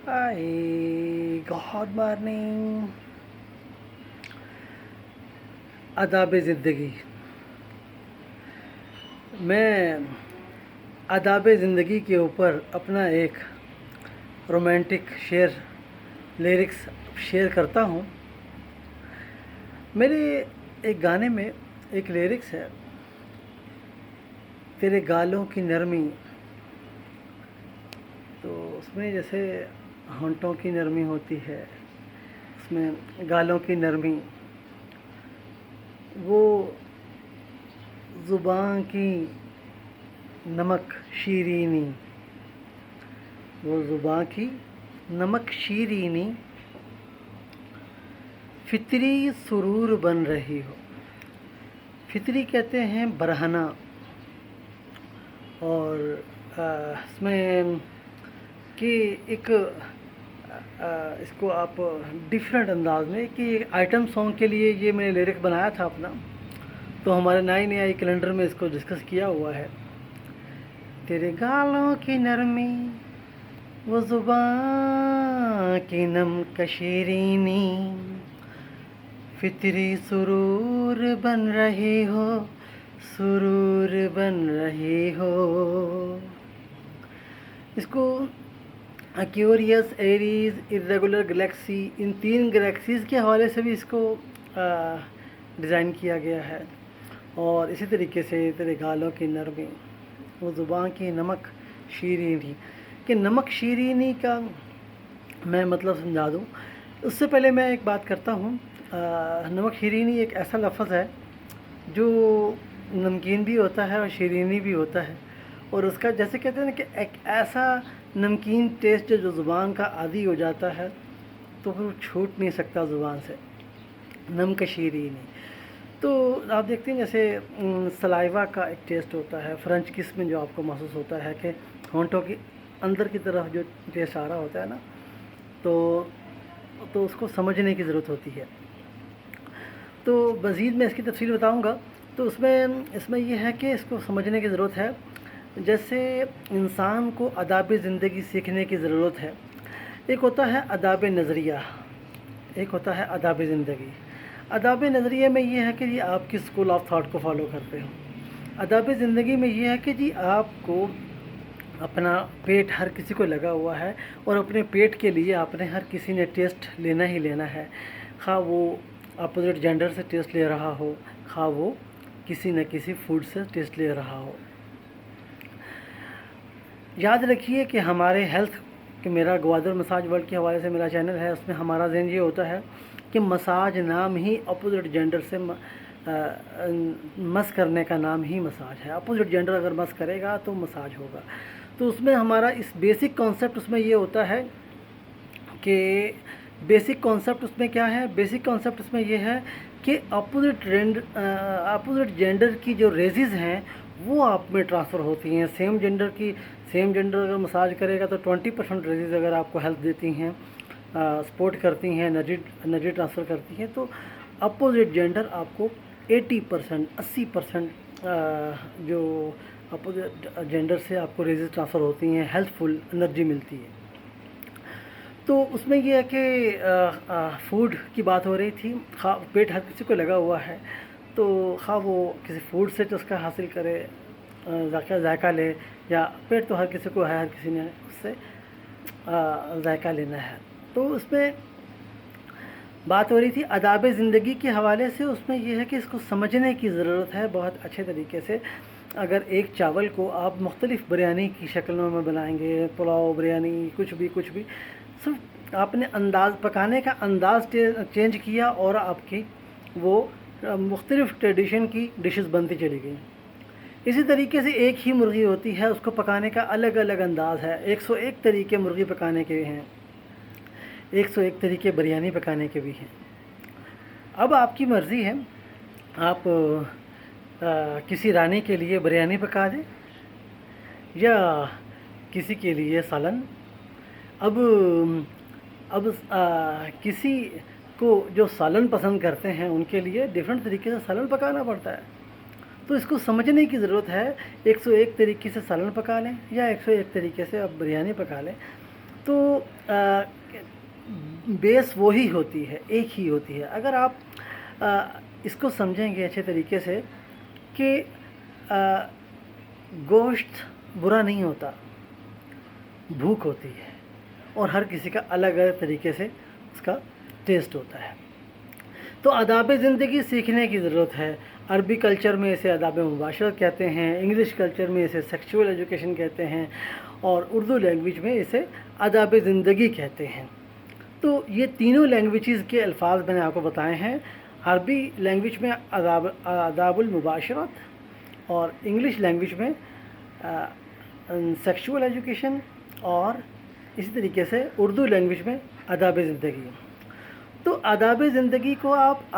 Hi good morning. आदाब ज़िंदगी। मैं आदाब ज़िंदगी के ऊपर अपना एक रोमांटिक शेर लिरिक्स शेयर करता हूँ। मेरे एक गाने में एक लिरिक्स है, तेरे गालों की नरमी। तो उसमें जैसे होंठों की नरमी होती है, उसमें गालों की नरमी, वो ज़ुबान की नमक शीरीनी, वो ज़ुबान की नमक शीरीनी, फितरी सुरूर बन रही हो। फितरी कहते हैं बरहना, और इसमें कि एक इसको आप डिफरेंट अंदाज में कि आइटम सॉन्ग के लिए ये मैंने लिरिक्स बनाया था अपना, तो हमारे नए नए कैलेंडर में इसको डिस्कस किया हुआ है। तेरे गालों की नरमी, वो ज़ुबान की नमक शीरीनी, फितरी सुरूर बन रही हो, सुरूर बन रही हो। इसको एक्वेरियस, एरीज, इर्रेगुलर गैलेक्सी, इन 3 गैलेक्सीज़ के हवाले से भी इसको डिज़ाइन किया गया है। और इसी तरीके से तेरे गालों की नरमी, वो ज़ुबान की नमक शीरीनी, कि नमक शीरीनी का मैं मतलब समझा दूँ। उससे पहले मैं एक बात करता हूँ। नमक शीरीनी एक ऐसा लफ्ज़ है जो नमकीन भी होता है और शीरीनी भी होता है, और उसका जैसे कहते हैं ना कि एक ऐसा नमकीन टेस्ट जो ज़ुबान का आदी हो जाता है तो फिर छूट नहीं सकता ज़ुबान से, नमक शीरीनी। तो आप देखते हैं जैसे सलाइवा का एक टेस्ट होता है, फ्रेंच किस में जो आपको महसूस होता है कि होंठों की अंदर की तरफ जो टेस्ट आ रहा होता है ना, तो उसको समझने की ज़रूरत होती है। तो मज़ीद मैं इसकी तफसील बताऊंगा। तो इसमें यह है कि इसको समझने की ज़रूरत है। जैसे इंसान को आदाब ज़िंदगी सीखने की ज़रूरत है। एक होता है आदाब नज़रिया, एक होता है आदाब ज़िंदगी। आदाब नज़रिए में ये है कि जी आप किस स्कूल ऑफ थाट को फॉलो करते हो। आदाब ज़िंदगी में ये है कि जी आपको अपना पेट हर किसी को लगा हुआ है, और अपने पेट के लिए आपने हर किसी ने टेस्ट लेना ही लेना है, खा वो अपोजिट जेंडर से टेस्ट ले रहा हो, खा वो किसी न किसी फूड से टेस्ट ले रहा हो। याद रखिए कि हमारे हेल्थ कि मेरा ग्वादर मसाज वर्ल्ड के हवाले से मेरा चैनल है, उसमें हमारा ज़हन ये होता है कि मसाज नाम ही अपोजिट जेंडर से मस करने का नाम ही मसाज है। अपोजिट जेंडर अगर मस करेगा तो मसाज होगा। तो उसमें हमारा इस बेसिक कॉन्सेप्ट उसमें ये होता है कि बेसिक कॉन्सेप्ट उसमें क्या है, बेसिक कॉन्सेप्ट उसमें ये है कि अपोजिट जेंडर की जो रेजेस हैं वो आप में ट्रांसफ़र होती हैं। सेम जेंडर अगर मसाज करेगा तो 20% रेजेस अगर आपको हेल्प देती हैं, सपोर्ट करती हैं, एनर्जी ट्रांसफ़र करती हैं, तो अपोजिट जेंडर आपको 80% जो अपोजिट जेंडर से आपको रेजेस ट्रांसफ़र होती हैं, हेल्पफुल एनर्जी मिलती है। तो उसमें यह है कि फूड की बात हो रही थी। पेट हर किसी को लगा हुआ है, तो खा वो किसी फूड से चस्का हासिल करे, जायका ले, या पेट तो हर किसी को है, हर किसी ने उससे जायका लेना है। तो उसमें बात हो रही थी आदाब ज़िंदगी के हवाले से। उसमें यह है कि इसको समझने की ज़रूरत है बहुत अच्छे तरीके से। अगर एक चावल को आप मुख्तलिफ़ बिरयानी की शक्लों में बनाएंगे, पुलाव, बिरयानी, कुछ भी, सिर्फ आपने पकाने का अंदाज़ चेंज किया और आपकी वो मुख्तलिफ़ ट्रेडिशन की डिशेस बनती चली गई। इसी तरीके से एक ही मुर्गी होती है, उसको पकाने का अलग अलग अंदाज़ है। 101 तरीके मुर्गी पकाने के हैं, 101 तरीके बिरयानी पकाने के भी हैं। अब आपकी मर्ज़ी है, आप किसी रानी के लिए बिरयानी पका दें या किसी के लिए सालन। अब किसी को जो सालन पसंद करते हैं उनके लिए डिफरेंट तरीके से सालन पकाना पड़ता है। तो इसको समझने की ज़रूरत है। 101 तरीके से सालन पका लें या 101 तरीके से आप बिरयानी पका लें, تو بیس وہی ہوتی ہے، ایک ہی ہوتی ہے. اگر آپ اس کو سمجھیں گے اچھے طریقے سے کہ گوشت برا نہیں ہوتا، بھوک ہوتی ہے، اور ہر کسی کا الگ الگ طریقے سے اس کا ٹیسٹ ہوتا ہے. تو آداب زندگی سیکھنے کی ضرورت ہے. عربی کلچر میں اسے آداب مباشرت کہتے ہیں، انگلش کلچر میں اسے سیکشول ایجوکیشن کہتے ہیں، اور اردو لینگویج میں اسے آداب زندگی کہتے ہیں. تو یہ تینوں لینگویجز کے الفاظ میں نے آپ کو بتائے ہیں. عربی لینگویج میں آداب المباشرت، اور انگلش لینگویج میں سیکشول ایجوکیشن، اور اسی طریقے سے اردو لینگویج میں آداب زندگی. تو آداب زندگی کو آپ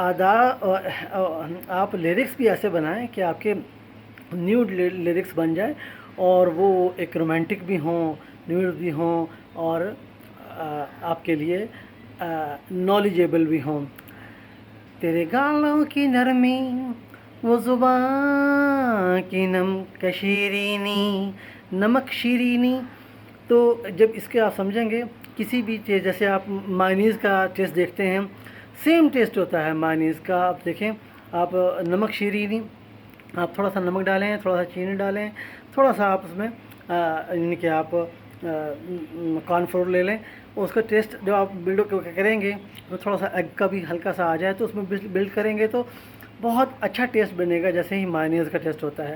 لیرکس بھی ایسے بنائیں کہ آپ کے نیوڈ لیرکس بن جائیں، اور وہ ایک رومانٹک بھی ہوں، نیوڈ بھی ہوں، اور آپ کے لیے نالجیبل بھی ہوں. تیرے گالوں کی نرمی، وہ زباں کی نمک شیرینی، نمک شیرینی. تو جب اس کے آپ سمجھیں گے کسی بھی چیز، جیسے آپ مائنیز کا ٹیسٹ دیکھتے ہیں، سیم ٹیسٹ ہوتا ہے مائنیز کا. آپ دیکھیں، آپ نمک شیرینی، آپ تھوڑا سا نمک ڈالیں، تھوڑا سا چینی ڈالیں، تھوڑا سا آپ اس میں یعنی کہ آپ کارن فلور لے لیں، اور اس کا ٹیسٹ جب آپ بلڈ کریں گے تو تھوڑا سا ایگ کا بھی ہلکا سا آ جائے تو اس میں بلڈ کریں گے تو بہت اچھا ٹیسٹ بنے گا، جیسے ہی مائنیز کا ٹیسٹ ہوتا ہے.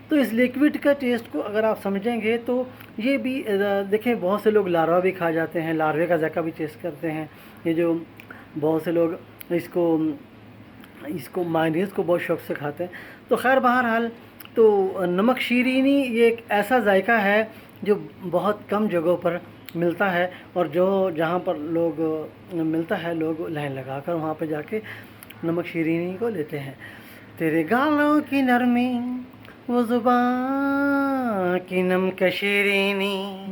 تو اس لیکوڈ کا ٹیسٹ کو اگر آپ سمجھیں گے تو یہ بھی دیکھیں، بہت سے لوگ لاروا بھی کھا جاتے ہیں، لاروے کا ذائقہ بھی ٹیسٹ کرتے ہیں. یہ جو بہت سے لوگ اس کو مائنیز کو بہت شوق سے کھاتے ہیں. تو خیر بہرحال، تو نمک شیرینی یہ ایک ایسا ذائقہ ہے جو بہت کم جگہوں پر ملتا ہے، اور جہاں پر لوگ ملتا ہے، لوگ لائن لگا کر وہاں پہ جا کے نمک شیرینی کو لیتے ہیں. تیرے گالوں کی نرمی، وہ زباں کی نمک شیرینی،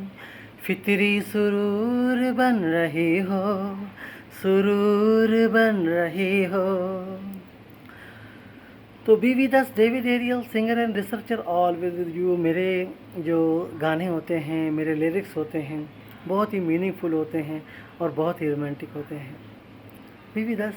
فطری سرور بن رہی ہو، سرور بن رہی ہو. تو بی وی this David Ariel, singer and researcher, always with you. میرے جو گانے ہوتے ہیں، میرے لیرکس ہوتے ہیں، بہت ہی میننگ فل ہوتے ہیں اور بہت ہی رومانٹک ہوتے ہیں. بی وی دس.